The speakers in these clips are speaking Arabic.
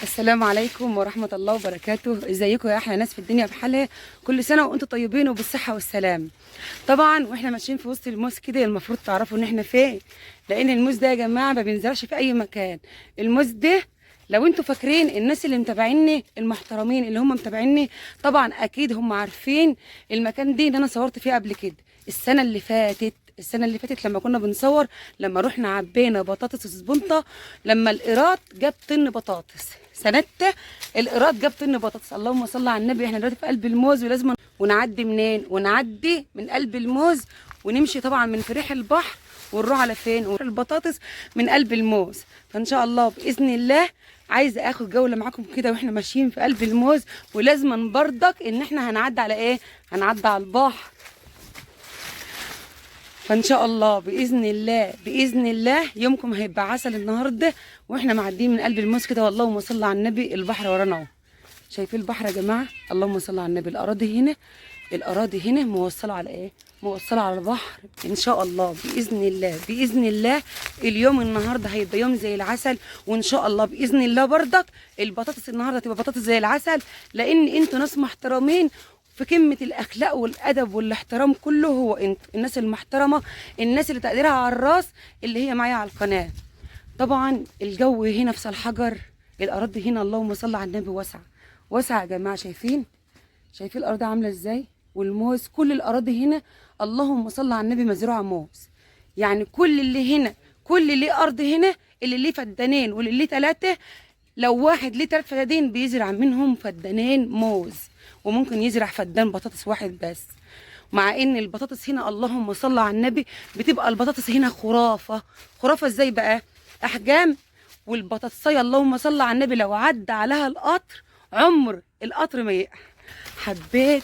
السلام عليكم ورحمة الله وبركاته. ازيكم يا احلى ناس في الدنيا بحالها؟ كل سنة وانتم طيبين وبالصحة والسلام. طبعا واحنا ماشيين في وسط الموز كده المفروض تعرفوا ان احنا فين، لان الموز ده يا جماعة ما بينزرعش في اي مكان. الموز ده لو انتوا فاكرين الناس اللي متابعيني المحترمين اللي هم متابعيني طبعا اكيد هم عارفين المكان دي اللي انا صورت فيه قبل كده السنة اللي فاتت لما كنا بنصور، لما رحنا عبينا بطاطس سبونطة، لما القراط جاب طن بطاطس سنتها. القراط جاب طن بطاطس، اللهم صل على النبي. احنا دلوقتي في قلب الموز ولازم ونعدي منين؟ ونعدي من قلب الموز ونمشي طبعا من فريح البحر ونروح على فين؟ ونروح البطاطس من قلب الموز. فان شاء الله باذن الله عايزه اخد جوله معاكم كده واحنا ماشيين في قلب الموز، ولازما برضك ان احنا هنعدي على ايه؟ هنعدي على البحر. فان شاء الله باذن الله يومكم هيبقى عسل النهارده واحنا معديين من قلب الموز كده. واللهم صل على النبي، البحر ورانا اهو. شايفين البحر يا جماعه؟ اللهم صل على النبي. الاراضي هنا موصله على ايه؟ موصله على البحر. ان شاء الله باذن الله اليوم النهارده هيبقى يوم زي العسل. وان شاء الله باذن الله برضك البطاطس النهارده تبقى بطاطس زي العسل، لان انتوا ناس محترمين في قمة الأخلاق والأدب والاحترام. كله هو انت الناس المحترمة، الناس اللي تقديرها على الراس، اللي هي معايا على القناة. طبعا الجو هنا في الحجر، الأراضي هنا اللهم صل على النبي واسعة يا جماعة. شايفين الأراضي عاملة ازاي؟ والموز كل الأراضي هنا اللهم صل على النبي مزروعة موز. يعني كل اللي ليه أرض هنا، اللي ليه فدانين واللي ليه 3، لو واحد ليه 3 فدادين بيزرع منهم فدانين موز، وممكن يزرع فدان بطاطس واحد بس. مع ان البطاطس هنا اللهم صل على النبي بتبقى البطاطس هنا خرافه ازاي بقى؟ احجام. والبطاطسيه اللهم صل على النبي لو عدى عليها القطر عمر القطر ما يقع. حبيت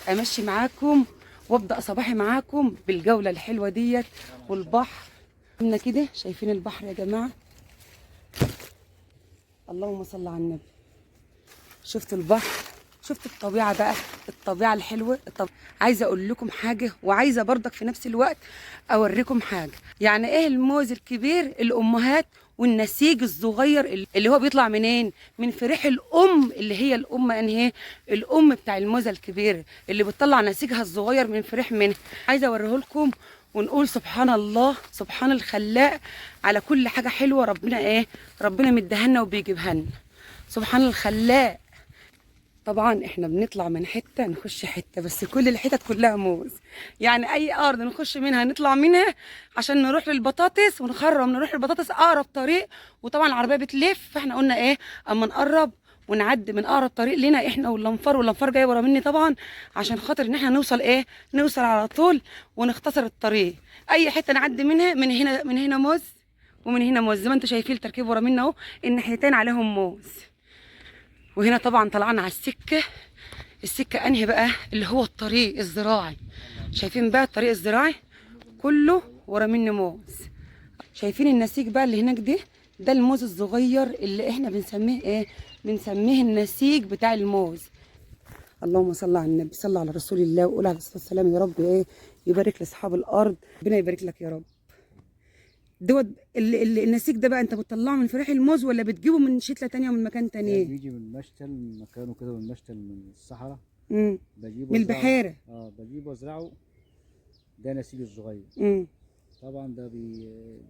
امشي معاكم وابدا صباحي معاكم بالجوله الحلوه ديت والبحر هنا كده. شايفين البحر يا جماعه؟ اللهم صل على النبي. شفت البحر؟ شفت الطبيعه بقى، الطبيعه الحلوه. عايزه اقول لكم حاجه وعايزه برضك في نفس الوقت اوريكم حاجه. يعني ايه الموز الكبير الامهات والنسيج الصغير اللي هو بيطلع منين؟ من فريح الام، اللي هي الام انهي؟ الام بتاع الموزه الكبير اللي بتطلع نسيجها الصغير من فريح منها. عايزه اوريه لكم ونقول سبحان الله، سبحان الخلاق على كل حاجه حلوه ربنا مديها لنا وبيجيبها لنا. سبحان الخلاق. طبعا احنا بنطلع من حته نخش حته، بس كل الحتت كلها موز. يعني اي ارض نخش منها نطلع منها عشان نروح للبطاطس ونخرم نروح للبطاطس اقرب طريق. وطبعا العربيه بتلف، فاحنا قلنا ايه اما نقرب ونعدي من اقرب طريق لنا احنا واللنفار جاي ورا مني طبعا، عشان خاطر ان احنا نوصل على طول ونختصر الطريق. اي حته نعدي منها، من هنا موز ومن هنا موز، زي ما انتم شايفين التركيب ورا منا اهو، الناحيتين عليهم موز. وهنا طبعا طلعنا على السكه انهي بقى؟ اللي هو الطريق الزراعي. شايفين بقى الطريق الزراعي كله ورا مني موز. شايفين النسيج بقى اللي هناك ده الموز الصغير اللي احنا بنسميه ايه؟ بنسميه النسيج بتاع الموز. اللهم صل على النبي، صل على رسول الله وقول عليه الصلاه والسلام. يا رب يبارك لاصحاب الارض، ربنا يبارك لك يا رب. دوت النسيج ده بقى انت بتطلعه من فريح الموز ولا بتجيبه من شتله تانية ومن مكان تاني؟ بيجي من مشتل، من مكانه كده، من مشتل من الصحراء. بجيبه من البحيره. بجيبه وازرعه. ده نسيج الصغير. طبعا ده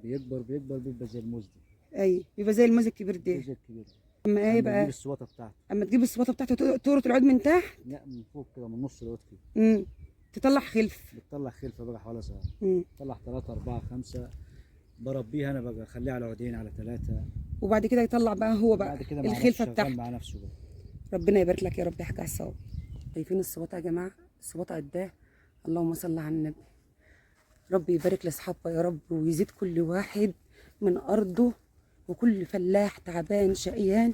بيكبر بيبقى زي الموز ده. ايوه بيبقى زي الموز الكبير ده. زي الكبير. اما ايه بقى؟ تجيب السواطه بتاعته. اما تجيب السواطه بتاعته تورط العود من تحت؟ لا، من فوق كده، من نص العود كده. تطلع خلف. بتطلع خلفه بقى حوالي ساعه. تطلع 3 4 5. بربيها انا بقى، اخليها على عودين على 3. وبعد كده يطلع بقى هو بقى الخلفه بتاعته مع نفسه بقى. ربنا يبارك لك يا رب يا حاج عصام. شايفين السواطه يا جماعه؟ السواطه قد ايه؟ اللهم صل على النبي. ربي يبارك لاصحابها يا رب، ويزيد كل واحد من ارضه، وكل فلاح تعبان شقيان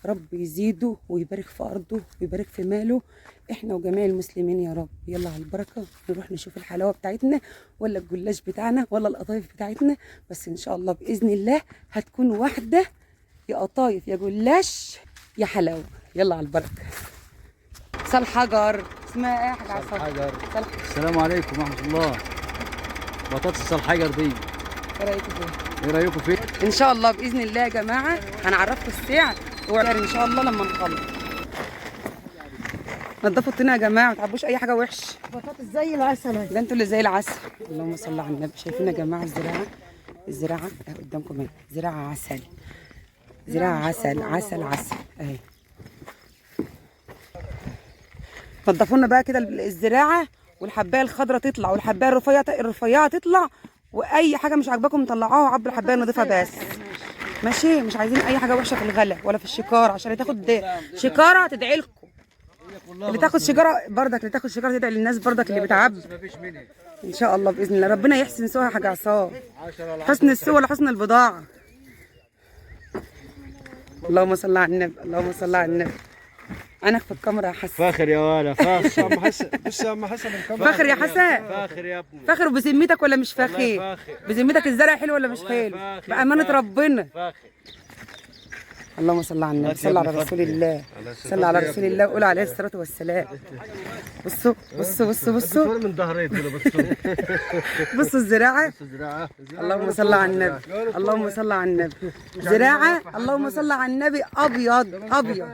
رب يزيده ويبارك في ارضه ويبارك في ماله، احنا وجميع المسلمين يا رب. يلا على البركه، نروح نشوف الحلاوه بتاعتنا ولا الجلاش بتاعنا ولا القطايف بتاعتنا. بس ان شاء الله باذن الله هتكون واحده، يا قطايف يا جلاش يا حلاوه. يلا على البركه. سال حجر اسمها ايه يا حاج عصام؟ حجر. السلام عليكم ورحمه الله. بطاطس سال حجر دي ايه رايكم فيها؟ ايه رايكم فيه؟ ان شاء الله باذن الله يا جماعه هنعرفكم السعر ان شاء الله لما نخلص. نضفوا الطينه يا جماعه، ما تعبوش اي حاجه وحش. بطاطس زي العسل اهي. ده انتوا اللي زي العسل. اللهم صل على النبي. شايفين يا جماعه الزراعه اهي قدامكم اهي، زراعه عسل، زراعه عسل عسل عسل اهي. نضفوا لنا بقى كده الزراعه، والحبايه الخضراء تطلع والحبايه الرفيعه تطلع، واي حاجه مش عاجباكم طلعوها وعبوا الحبايه النظيفه بس. ماشي، مش عايزين اي حاجه وحشه في الغلا ولا في الشكاره، عشان اللي تاخد شكاره تدعي لكم. اللي تاخد شجره بردك، اللي تاخد شجره تدعي للناس بردك اللي بتعب. ان شاء الله باذن الله ربنا يحسن سوها يا حاج عصام. حسن السوق ولا حسن البضاعه. اللهم صل على النبي، اللهم صل على النبي. انا في الكاميرا يا حسن. فاخر يا ولا فاخر. بص يا عم حسن، بص يا عم حسن الكاميرا. فاخر يا حسن. فاخر يا ابني. فاخر بذمتك ولا مش فاخر؟ والله فاخر. بذمتك الزرع حلو ولا مش حلو؟ بامانه ربنا. فاخر. اللهم صل على النبي، صل على رسول الله، صل على رسول الله وقول عليه الصلاه والسلام. بصوا بصوا بصوا بصوا من ظهري كده بصوا. بصوا الزراعه. الزراعه. اللهم صل على النبي، اللهم صل على النبي. زراعه اللهم صل على النبي ابيض ابيض.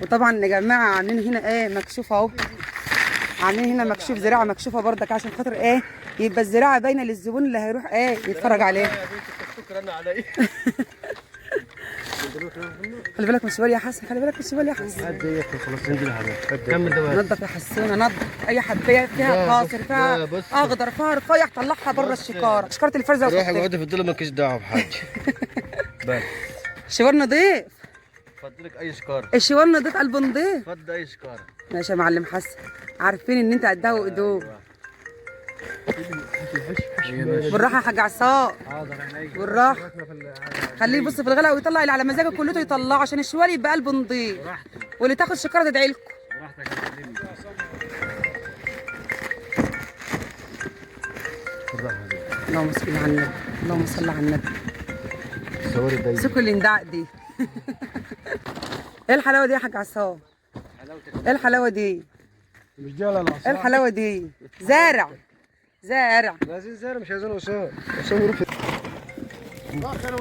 وطبعا يا جماعه عاملين هنا ايه مكشوف اهو، عاملين هنا مكشوف، زراعه مكشوفه بردك عشان خاطر ايه يبقى الزراعه باينه للزبون اللي هيروح ايه يتفرج عليها. خلي بالك من الشوال يا حسن، خلي بالك من الشوال يا حسن. خلاص انزل حضرتك. كمل ده. نضف يا حسونه، نضف اي حبايه فيها قاصر فيها اخضر فيها رفيع طلعها بره الشكاره، شكاره الفرزه. روح اقعدي في الظل مالكيش دعوه بحاجه. بس الشوال نضيف. فضلك اي شكاره. الشوال نضيف، قلب نضيف. فضل اي شكاره. ماشي يا معلم حسن، عارفين ان انت قدها وقدوم. بالراحه يا حاج عصام، بالراحه. خليه يبص في الغلا ويطلع اللي على مزاجه كلته يطلعه عشان الشوال يبقى قلبه نضيف. واللي تاخد شكاره تدعي لكم. اللهم صل على النبي، اللهم صل على النبي. سكوا اللي اندعق دي. ايه الحلاوه دي يا حاج عصام؟ ايه الحلاوه دي؟ مش دي ولا ايه الحلاوه دي؟ زارع زارع. عايزين زارع مش عايزين وسام. وسام يروح. انزل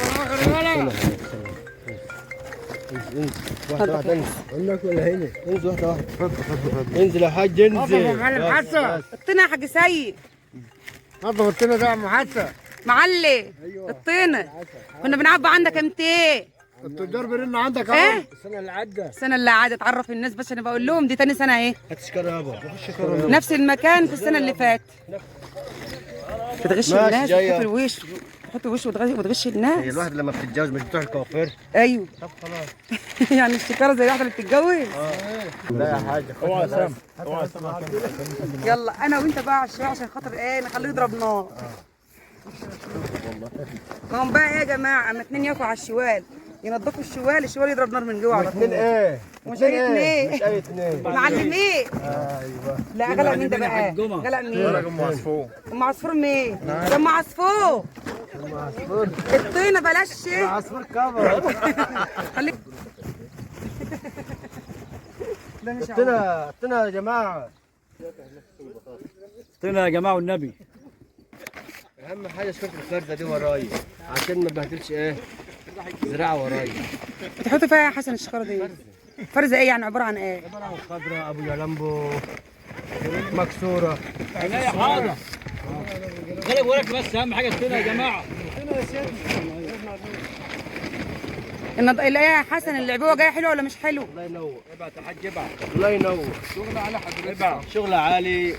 واحده واحده. انزل هناك ولا هنا؟ انزل واحده واحده. انزل يا حاج انزل. يا معلم حسن. الطينه يا حاج سيد. نضف الطينه ده يا عم حسن. معلم الطينه كنا بنعبى عندك امتى؟ التجار بيرن عندك ايه؟ اهو. السنه اللي عدت. السنه اللي عادت. عرف الناس بس انا بقول لهم دي تاني سنه ايه؟ هات شكاره يابا. خش نفس المكان في السنه اللي فاتت. بتغش الناس، تحط الوش، تحط الوش وتغش الناس. هي الواحد لما بتتجوز مش بتروح الكوافير؟ ايوه. طب خلاص. يعني الشكاره زي الواحده اللي بتتجوز. لا يا حاج. اوعى سام. اوعى سام. يلا انا وانت بقى على الشوال عشان خاطر ايه نخليه يضرب نار. ما هم بقى ايه يا جماعه، اما اتنين يقفوا على الشوال ينضفوا الشوال يضرب نار من جوه على طول. اتنين ايه؟ مش اي اتنين. مش اي اتنين. معلم ايه؟ ايوه. لا غلق مين ده بقى؟ غلق مين؟ ام عصفور. ام عصفور مين؟ ده ام عصفور. الطينه بلاش شيء. عصفور كفر. خليك. طينة يا جماعه. طينه يا جماعه والنبي. اهم حاجه شكاره الفرده دي ورايا عشان ما بهدلش ايه زراعه ورايا. بتحط فيها يا حسن الشكاره دي؟ فرزه ايه يعني؟ عباره عن ايه؟ عباره عن خضراء ابو جلامبو مكسوره. عينيا حاضر. خلي بالك بس اهم حاجه الطينه يا جماعه. ايه يا حسن العبوه جايه حلوه ولا مش حلو؟ الله ينور. ابعت يا حاج ابعت. الله ينور. شغل عالي حضرتك. ابعت. شغل عالي.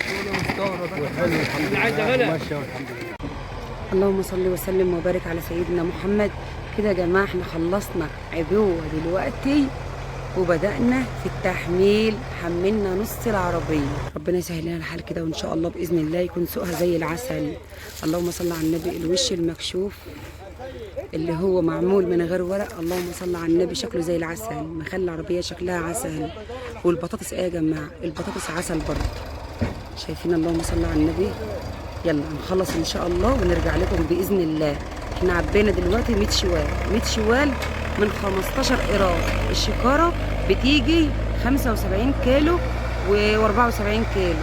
شغل مستورد وحلو الحمد لله. عايز غلا. ماشي والحمد لله. اللهم صل وسلم وبارك على سيدنا محمد. كده يا جماعه احنا خلصنا عبوه دلوقتي وبدأنا في التحميل. حملنا نص العربية. ربنا يسهل لنا الحال كده وإن شاء الله بإذن الله يكون سوقها زي العسل. اللهم صل على النبي. الوش المكشوف اللي هو معمول من غير ورق، اللهم صل على النبي، شكله زي العسل، مخلي العربية شكلها عسل. والبطاطس ايه يا جماعة؟ البطاطس عسل برضه. شايفين؟ اللهم صل على النبي. يلا نخلص إن شاء الله ونرجع لكم بإذن الله. احنا عبينا دلوقتي 100 شوال، 100 شوال من 15 قيراط. الشكاره بتيجي 75 كيلو و74 كيلو.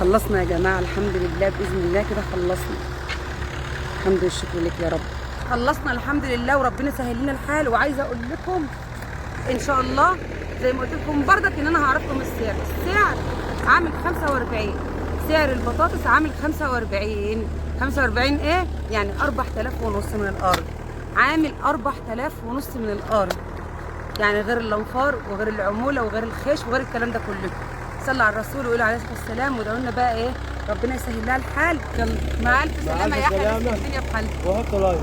خلصنا يا جماعه الحمد لله باذن الله. كده خلصنا. الحمد والشكر لك يا رب. خلصنا الحمد لله وربنا سهل لنا الحال. وعايزه اقول لكم ان شاء الله زي ما قلت لكم بردك ان انا هعرفكم السعر. السعر عامل 45، سعر البطاطس عامل 45. 45 ايه يعني 4000 ونص من الارض، عامل 4000 ونص من الارض، يعني غير الانفار وغير العموله وغير الخيش وغير الكلام ده كله. صلى على الرسول وقولوا عليه الصلاه والسلام وادعوا لنا بقى ايه ربنا يسهل لها الحال. يلا مع الف سلامه يا احلى ناس في الدنيا بحالها. وحط لايك.